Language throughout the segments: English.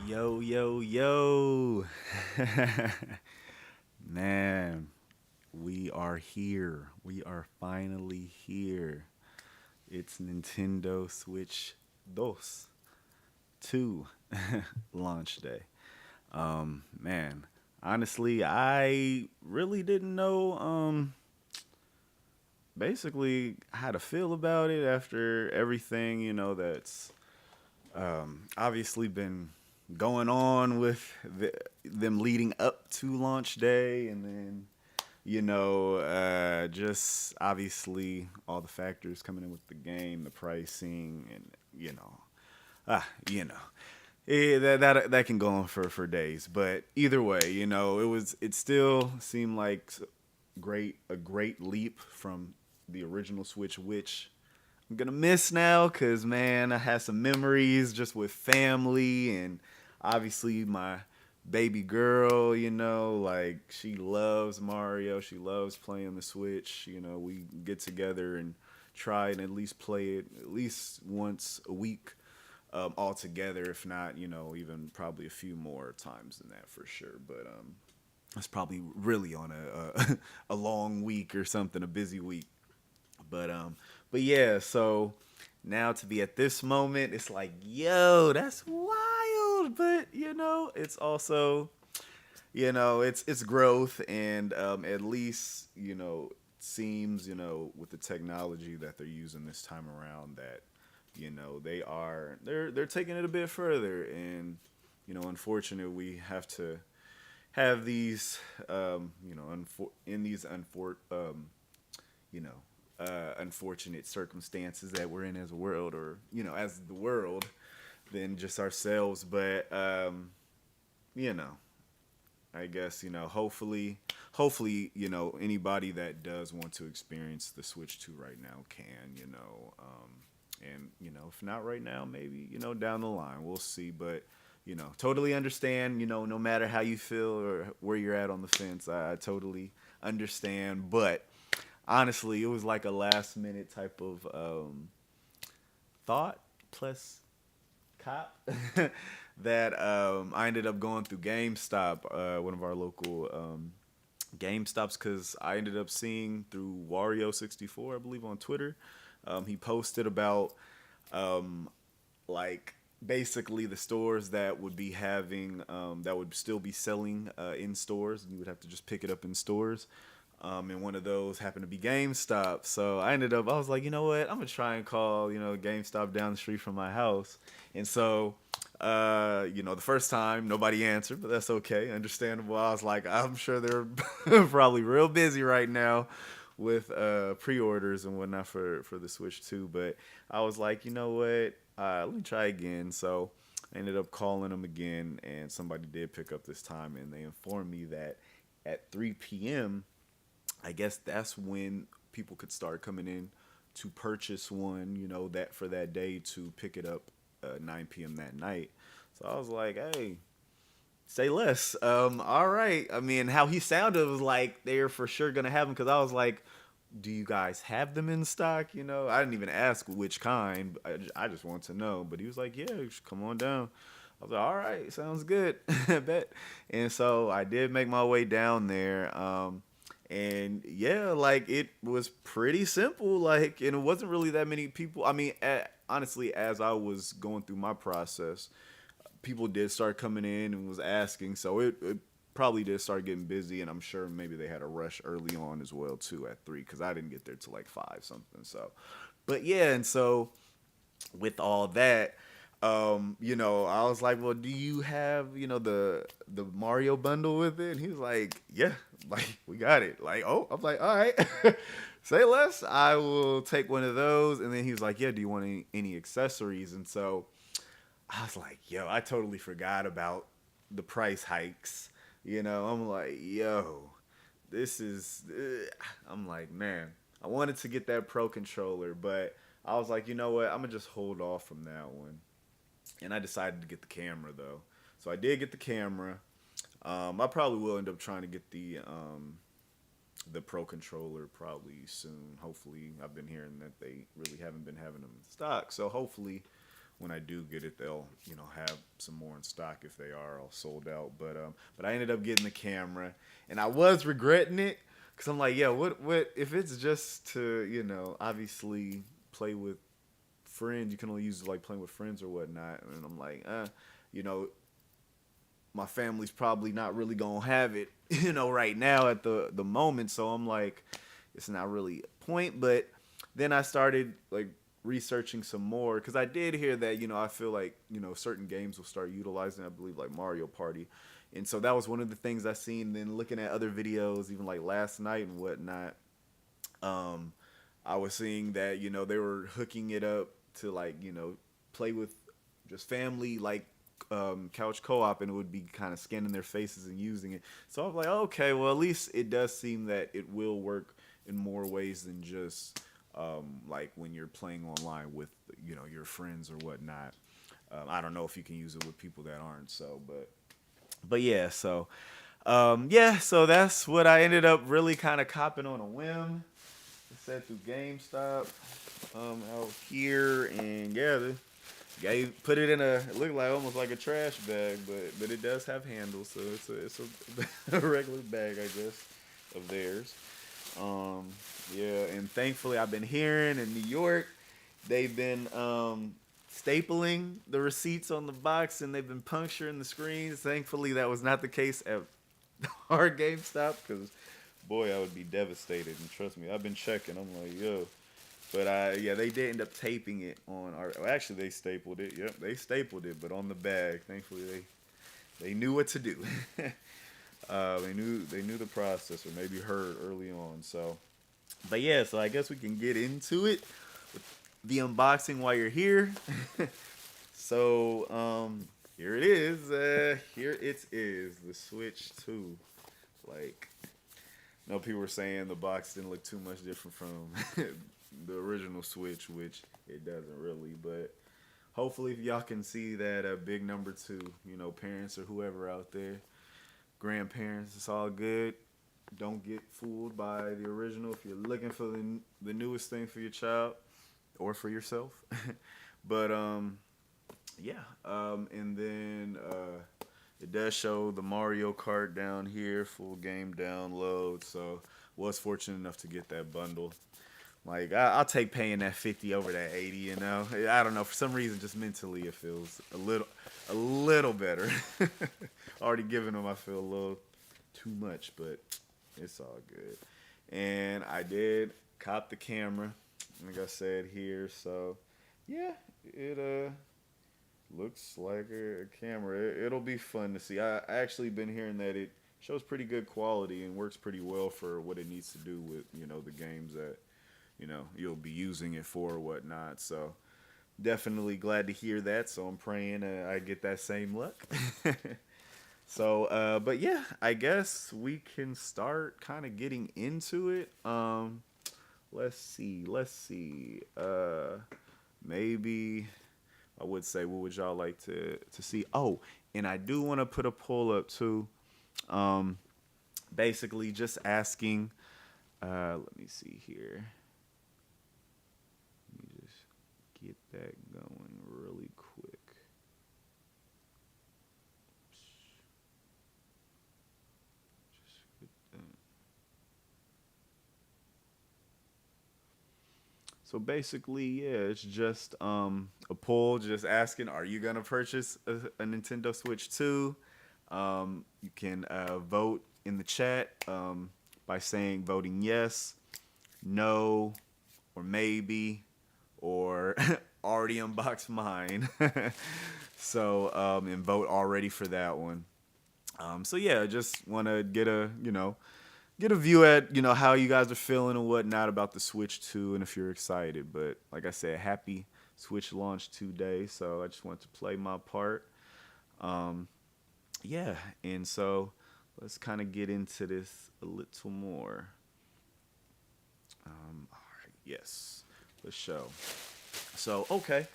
Yo, yo, yo. Man, we are here. We are finally here. It's Nintendo Switch 2 launch day. Man, honestly, I really didn't know basically how to feel about it after everything, that's obviously been going on with them leading up to launch day, and then just obviously all the factors coming in with the game, the pricing, and ah, you know, that can go on for days. But either way, it still seemed like a great leap from the original Switch, which I'm gonna miss now because man, I had some memories just with family and obviously my baby girl. Like she loves Mario. She loves playing the Switch. We get together and try and at least play it at least once a week, all together. If not, even probably a few more times than that for sure. But it's probably really on a long week or something, a busy week. But yeah, so now to be at this moment, it's like, yo, that's wild. But it's also, it's growth, and at least seems with the technology that they're using this time around that they're taking it a bit further, and unfortunately we have to have these in these you know unfortunate circumstances that we're in as a world, or as the world, than just ourselves. But you know I guess hopefully anybody that does want to experience the Switch 2 right now can, and if not right now, maybe down the line, we'll see. But totally understand, no matter how you feel or where you're at on the fence, I totally understand. But honestly, it was like a last minute type of thought plus cop that I ended up going through GameStop, one of our local GameStops, because I ended up seeing through Wario64, I believe, on Twitter. He posted about like basically the stores that would be having that would still be selling in stores, and you would have to just pick it up in stores. And one of those happened to be GameStop. So I was like, you know what? I'm gonna try and call, GameStop down the street from my house. And so, the first time nobody answered, but that's okay, understandable. I was like, I'm sure they're probably real busy right now with pre-orders and whatnot for the Switch 2. But I was like, you know what? Let me try again. So I ended up calling them again, and somebody did pick up this time, and they informed me that at 3 p.m. I guess that's when people could start coming in to purchase one, that for that day to pick it up 9 p.m. that night. So I was like, hey, say less. All right. I mean, how he sounded was like they're for sure gonna have them, because I was like, do you guys have them in stock? I didn't even ask which kind. I just want to know. But he was like, yeah, come on down. I was like, all right, sounds good. I bet. And so I did make my way down there. And yeah, like it was pretty simple. Like, and it wasn't really that many people. I mean, honestly, as I was going through my process, people did start coming in and was asking. So it probably did start getting busy, and I'm sure maybe they had a rush early on as well too at 3, because I didn't get there till like 5 something. So, but yeah, and so with all that, I was like, well, do you have, the Mario bundle with it? And he was like, yeah, like we got it. Like, oh, I'm like, all right, say less. I will take one of those. And then he was like, yeah, do you want any accessories? And so I was like, yo, I totally forgot about the price hikes. I'm like, yo, this is. I'm like, man, I wanted to get that Pro controller, but I was like, you know what? I'm gonna just hold off from that one, and I decided to get the camera though. So I did get the camera. I probably will end up trying to get the Pro controller probably soon. Hopefully, I've been hearing that they really haven't been having them in stock, so hopefully when I do get it, they'll have some more in stock if they are all sold out. But I ended up getting the camera, and I was regretting it because I'm like, yeah, what if it's just to obviously play with friends? You can only use it like playing with friends or whatnot, and I'm like, you know, my family's probably not really gonna have it, right now at the moment. So I'm like, it's not really a point. But then I started like researching some more because I did hear that I feel like certain games will start utilizing, I believe, like Mario Party, and so that was one of the things I seen. Then looking at other videos, even like last night and whatnot, um, I was seeing that they were hooking it up to like play with just family like couch co-op, and it would be kind of scanning their faces and using it. So I was like, okay, well at least it does seem that it will work in more ways than just like when you're playing online with your friends or whatnot. I don't know if you can use it with people that aren't. So, but yeah, so yeah, so that's what I ended up really kind of copping on a whim. I said through GameStop out here, and yeah, the guy put it in it looked like almost like a trash bag, but it does have handles, so it's a regular bag, I guess, of theirs. Um, yeah, and thankfully I've been hearing in New York they've been stapling the receipts on the box, and they've been puncturing the screens. Thankfully that was not the case at our GameStop, because boy, I would be devastated. And trust me, I've been checking. I'm like, yo. But yeah, they did end up taping it on our. Well, actually, they stapled it. Yep, they stapled it, but on the bag. Thankfully, they knew what to do. They knew the process, or maybe heard early on. So, but yeah, so I guess we can get into it with the unboxing while you're here. So here it is. Here it is, the Switch 2. Like, people were saying the box didn't look too much different from the original Switch, which it doesn't really. But hopefully, if y'all can see that big number 2, parents or whoever out there, grandparents, it's all good. Don't get fooled by the original if you're looking for the newest thing for your child or for yourself. But yeah, and then it does show the Mario Kart down here, full game download. So was fortunate enough to get that bundle. Like I'll take paying that 50 over that 80. I don't know, for some reason, just mentally it feels a little better. Already giving them, I feel a little too much, but it's all good. And I did cop the camera, like I said here. So yeah, it looks like a camera. It'll be fun to see. I actually been hearing that it shows pretty good quality and works pretty well for what it needs to do with the games that you'll be using it for or whatnot. So definitely glad to hear that. So I'm praying I get that same luck. So but yeah, I guess we can start kind of getting into it. Let's see. Maybe I would say, what would y'all like to see? Oh, and I do want to put a poll up too. Basically just asking, let me see here. Let me just get that going really quick. Just get that. So basically, yeah, it's just a poll just asking, are you gonna purchase a Nintendo Switch 2? You can vote in the chat by saying voting yes, no, or maybe, or already unboxed mine. So and vote already for that one. So yeah, just want to get a view at how you guys are feeling and whatnot about the Switch 2, and if you're excited. But like I said, happy Switch launch today, so I just want to play my part. Yeah, and so let's kind of get into this a little more. All right, yes, let's show. So okay,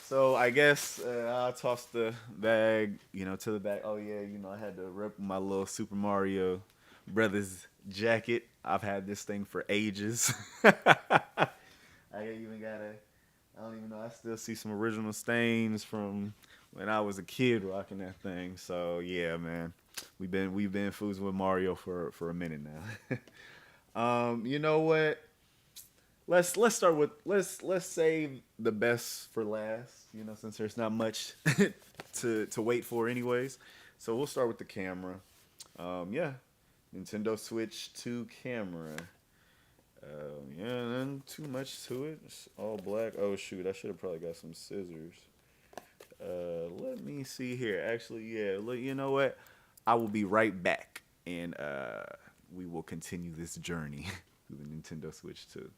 so I guess I'll toss the bag, to the back. Oh yeah, I had to rep my little Super Mario Brothers jacket. I've had this thing for ages. I even got I don't even know. I still see some original stains from when I was a kid rocking that thing. So yeah, man, we've been fools with Mario for a minute now. You know what? Let's start with let's save the best for last. You know, since there's not much to wait for, anyways. So we'll start with the camera. Yeah, Nintendo Switch 2 camera. Yeah, none too much to it. It's all black. Oh shoot, I should have probably got some scissors. Let me see here. Actually, yeah. Look, you know what? I will be right back, and we will continue this journey through the Nintendo Switch 2.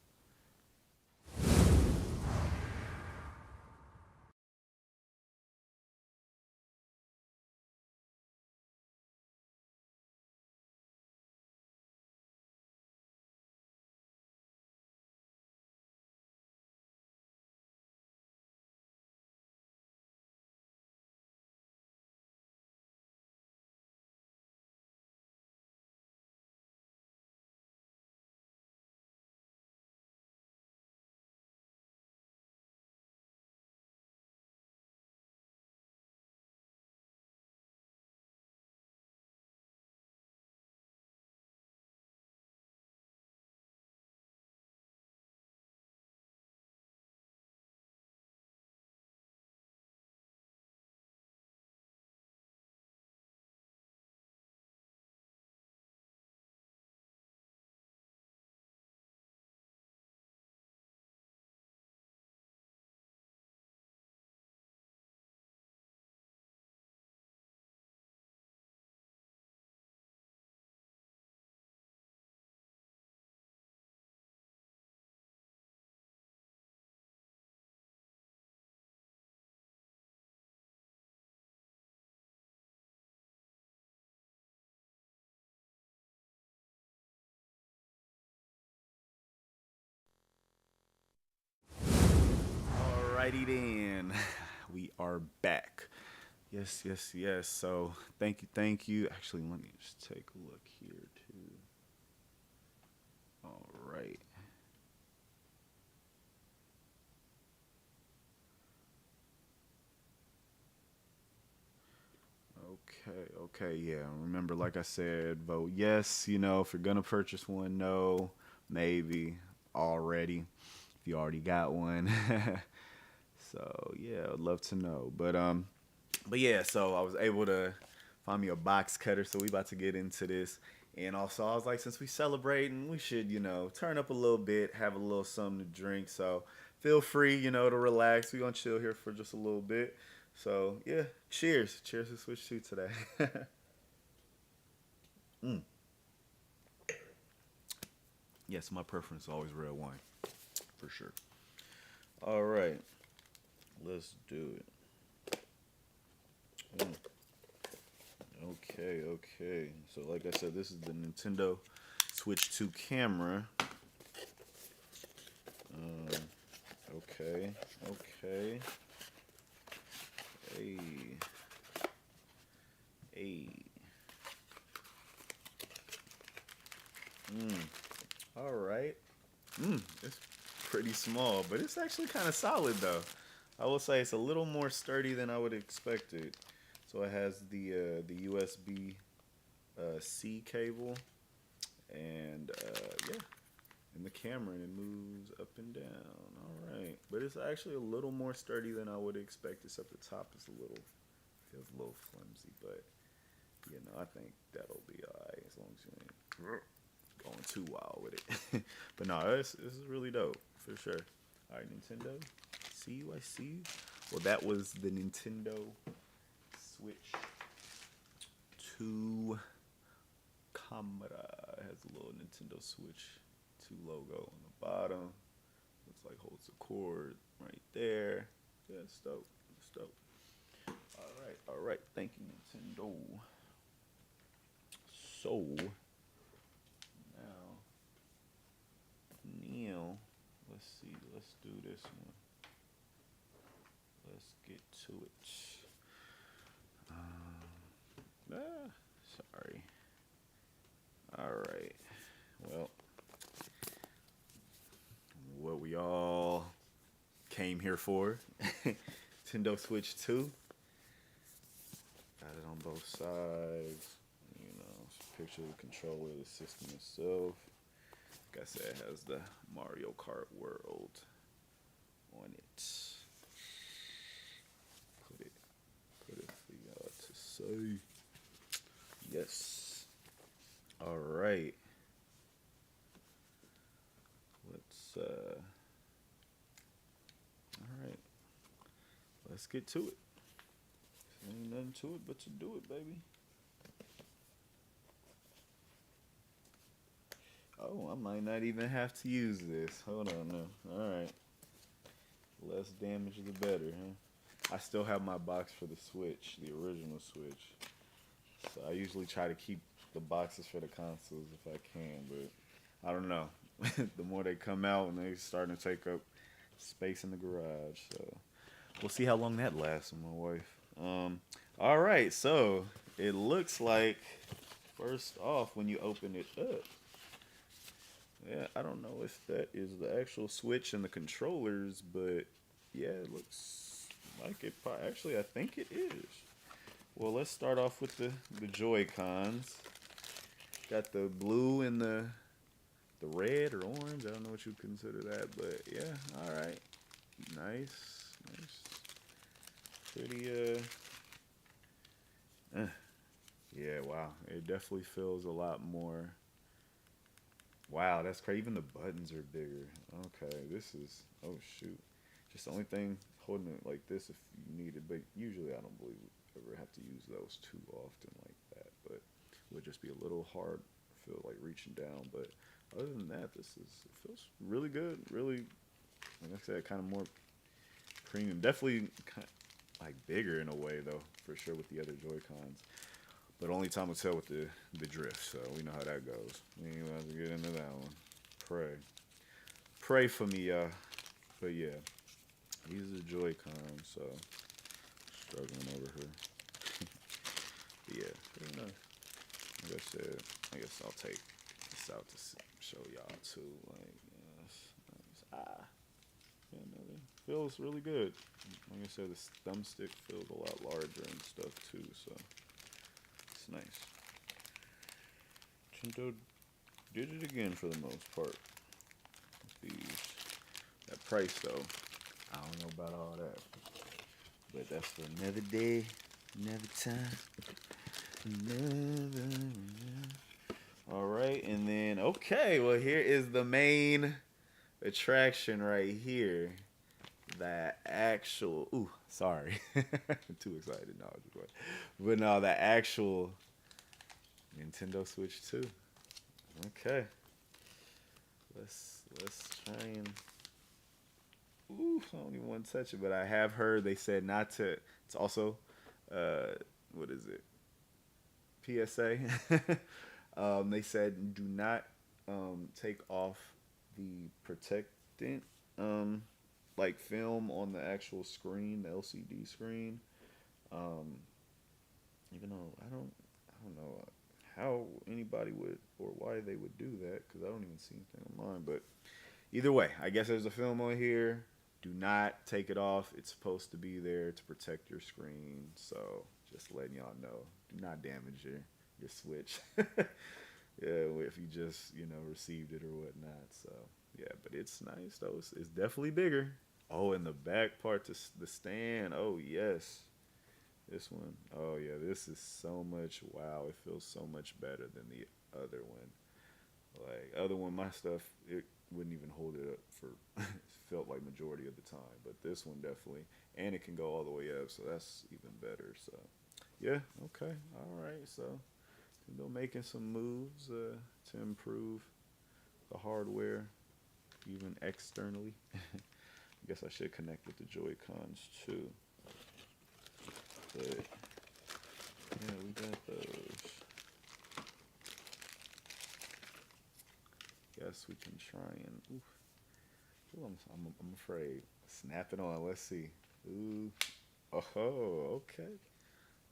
Alrighty then, we are back. Yes, yes, yes. So thank you, thank you. Actually, let me just take a look here too. All right. Okay, okay, yeah. Remember, like I said, vote yes, if you're gonna purchase one, no, maybe, already, if you already got one. So yeah, I'd love to know. But yeah, so I was able to find me a box cutter, so we about to get into this. And also I was like, since we celebrating, we should, turn up a little bit, have a little something to drink. So feel free, to relax. We're gonna chill here for just a little bit. So yeah, cheers. Cheers to Switch 2 today. mm. Yes, my preference is always red wine. For sure. All right. Let's do it. Mm. Okay, okay. So like I said, this is the Nintendo Switch 2 camera. Um, okay, okay. Hey, hey. Mm. All right. It's pretty small, but it's actually kind of solid though. I will say it's a little more sturdy than I would expect it. So it has the USB C cable, and yeah, and the camera, and it moves up and down. All right, but it's actually a little more sturdy than I would expect. Except the top is a little feels a little flimsy, but I think that'll be alright as long as you ain't going too wild with it. But no, this is really dope for sure. All right, Nintendo. See you. I see you. Well, that was the Nintendo Switch 2 camera. It has a little Nintendo Switch 2 logo on the bottom. Looks like holds the cord right there. Yeah, it's dope. It's dope. All right. Thank you, Nintendo. So now, Neil, let's see. Let's do this one. Let's get to it. Sorry. All right. Well, what we all came here for. Nintendo Switch 2. Got it on both sides. You know, picture of the controller, the system itself. Like I said, it has the Mario Kart World on it. Put it for y'all to say. Yes. All right. All right. Let's get to it. Ain't nothing to it but to do it, baby. Oh, I might not even have to use this. Hold on now. Alright. Less damage the better, huh? I still have my box for the Switch, the original Switch. So I usually try to keep the boxes for the consoles if I can, but I don't know. The more they come out and they're starting to take up space in the garage. So we'll see how long that lasts with my wife. Alright, so it looks like first off when you open it up. Yeah, I don't know if that is the actual Switch and the controllers, but yeah, it looks like it. Actually, I think it is. Well, let's start off with the Joy-Cons. Got the blue and the red or orange. I don't know what you consider that, but yeah, all right. Nice. Pretty, yeah, wow. It definitely feels a lot more. Wow, that's crazy. Even the buttons are bigger. Okay, this is, oh shoot. Just the only thing holding it like this if you need it, but usually I don't believe we ever have to use those too often like that, but it would just be a little hard, I feel like reaching down, but other than that, it feels really good, really, like I said, kind of more premium. Definitely kind of like bigger in a way though, for sure with the other Joy-Cons. But only time will tell with the drift, so we know how that goes. We ain't about to get into that one. Pray for me, y'all. But yeah, these are Joy-Cons, so struggling over here. But yeah, pretty nice. Like I said, I guess I'll take this out to show y'all too. Like, yes, yeah, no, it feels really good. Like I said, the thumbstick feels a lot larger and stuff too, so. It's nice. Nintendo did it again for the most part. These. That price though, I don't know about all that. But that's for another day, another time. Alright, and then okay, well here is the main attraction right here. That actual sorry. I'm too excited. No, just wait. But no, the actual Nintendo Switch 2. Okay. Let's try and I don't even want to touch it, but I have heard they said not to. It's also what is it? PSA. They said do not take off the protectant like film on the actual screen, the LCD screen. Even though I don't know how anybody would or why they would do that because I don't even see anything on mine. But either way, I guess there's a film on here. Do not take it off. It's supposed to be there to protect your screen. So just letting y'all know, do not damage your Switch. Yeah, if you just received it or whatnot. So yeah, but it's nice though. It's definitely bigger. Oh, and the back part, the stand. Oh, yes. This one. Oh, yeah. This is so much. Wow. It feels so much better than the other one. Like, other one, my stuff, it wouldn't even hold it up for, it felt like majority of the time. But this one definitely. And it can go all the way up. So that's even better. So, yeah. Okay. All right. So, they're making some moves to improve the hardware, even externally. I guess I should connect with the Joy-Cons too. But yeah, we got those. Guess we can try and. Ooh, I'm afraid. Snap it on. Let's see. Ooh. Oh, okay.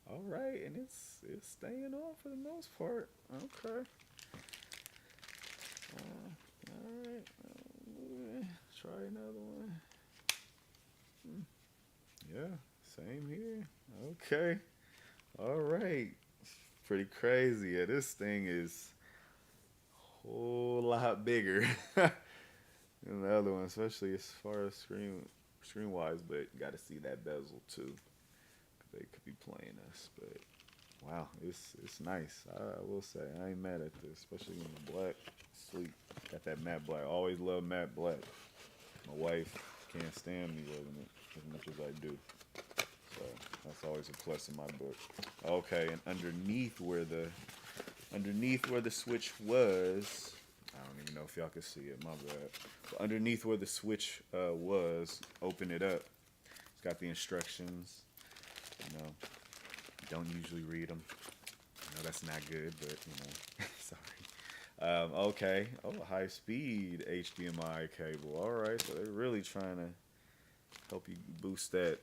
All right, and it's staying on for the most part. Okay. All right. Try another one. Yeah, same here. Okay. All right. Pretty crazy. Yeah, this thing is a whole lot bigger than the other one, especially as far as screen wise. But you got to see that bezel too. They could be playing us, but wow, it's nice. I will say I ain't mad at this, especially in the black. Sleep. Got that matte black. Always love matte black. My wife can't stand me wearing it as much as I do. So that's always a plus in my book. Okay, and underneath where the switch was, I don't even know if y'all can see it. My bad. But underneath where the switch was, open it up. It's got the instructions. You know, don't usually read them. I know that's not good, but you know, sorry. Okay. Oh, high speed HDMI cable. All right. So they're really trying to help you boost that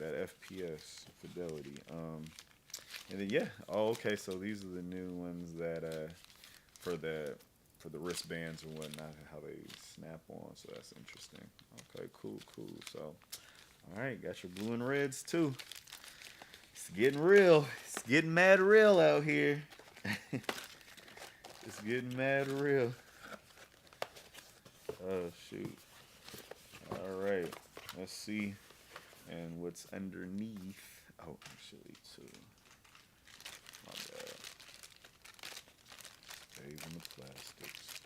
FPS fidelity. And then yeah. Oh, okay. So these are the new ones that for the wristbands and whatnot, how they snap on. So that's interesting. Okay. Cool. Cool. So all right, got your blue and reds too. It's getting real. It's getting mad real out here. It's getting mad real. Oh shoot. All right. Let's see. And what's underneath? Oh, actually, too. My bad. Saving the plastics.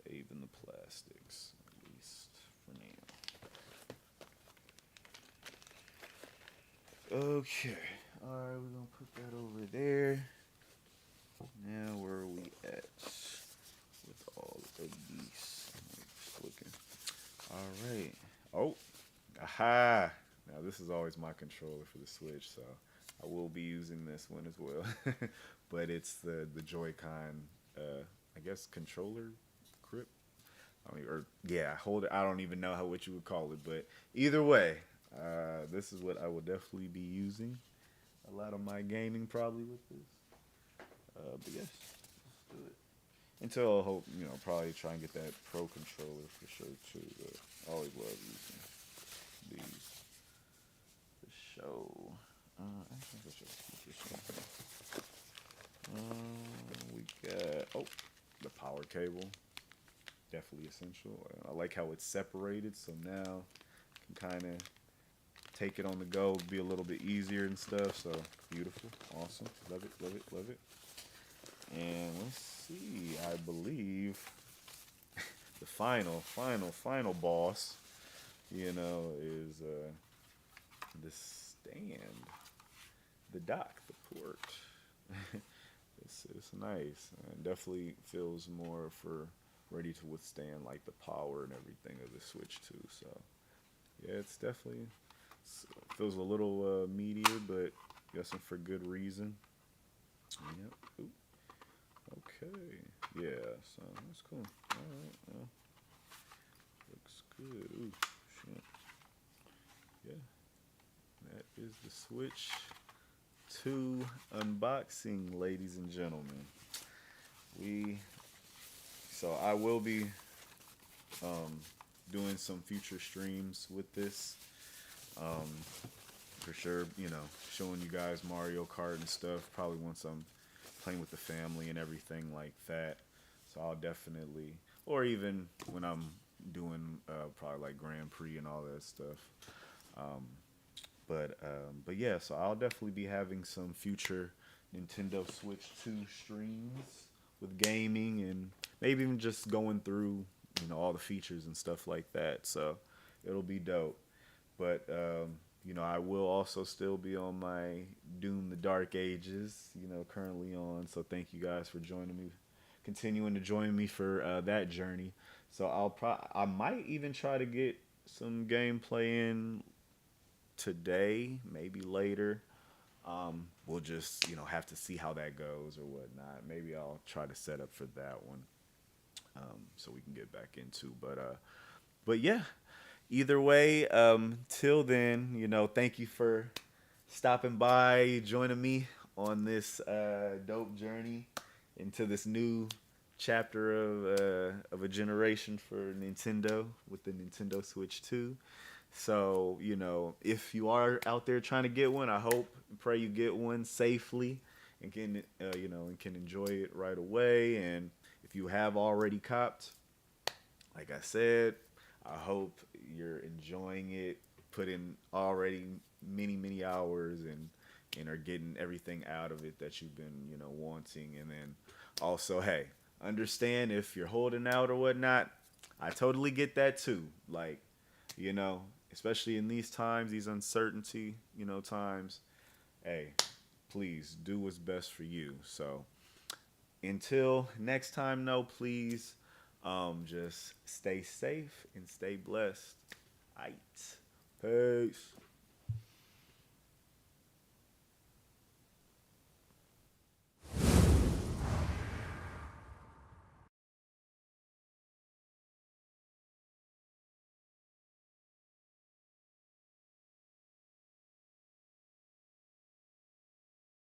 Saving the plastics, at least for now. Okay. All right, we're gonna put that over there. Now, where are we at with all of these? Just looking. All right. Oh, aha. Now, this is always my controller for the Switch, so I will be using this one as well. But it's the Joy-Con, I guess, controller grip. I mean, or yeah, holder. I don't even know what you would call it, but either way, this is what I will definitely be using. A lot of my gaming probably with this. But yes, let's do it. Until I hope, probably try and get that Pro controller for sure too. But I always love using these for show. I think I should keep this one. We got the power cable, definitely essential. I like how it's separated, so now I can kind of take it on the go, be a little bit easier and stuff. So beautiful, awesome, love it, love it, love it. And let's see, I believe the final boss, is the stand, the dock, the port. It's nice, and definitely feels more ready to withstand like the power and everything of the Switch too. So yeah, it's definitely feels a little meatier, but guessing for good reason. Yep. Ooh. Okay. Yeah. So that's cool. All right. Well, looks good. Ooh, shit. Yeah. That is the Switch 2 unboxing, ladies and gentlemen. So I will be doing some future streams with this. For sure, showing you guys Mario Kart and stuff. Probably once I'm playing with the family and everything like that. So I'll definitely, or even when I'm doing probably like Grand Prix and all that stuff. But yeah, so I'll definitely be having some future Nintendo Switch 2 streams with gaming and maybe even just going through all the features and stuff like that. So it'll be dope. But I will also still be on my Doom the Dark Ages, currently on. So thank you guys for continuing to join me for that journey. So I might even try to get some gameplay in today, maybe later. We'll just, have to see how that goes or whatnot. Maybe I'll try to set up for that one, so we can get back into. But yeah. Either way, till then, thank you for stopping by, joining me on this dope journey into this new chapter of a generation for Nintendo with the Nintendo Switch 2. So, if you are out there trying to get one, I hope and pray you get one safely and can enjoy it right away. And if you have already copped, like I said, I hope you're enjoying it, put in already many, many hours and are getting everything out of it that you've been, wanting. And then also, hey, understand if you're holding out or whatnot, I totally get that too. Like, you know, especially in these times, these uncertainty, times, hey, please do what's best for you. So until next time, no, please, just stay safe and stay blessed. Aight. Peace.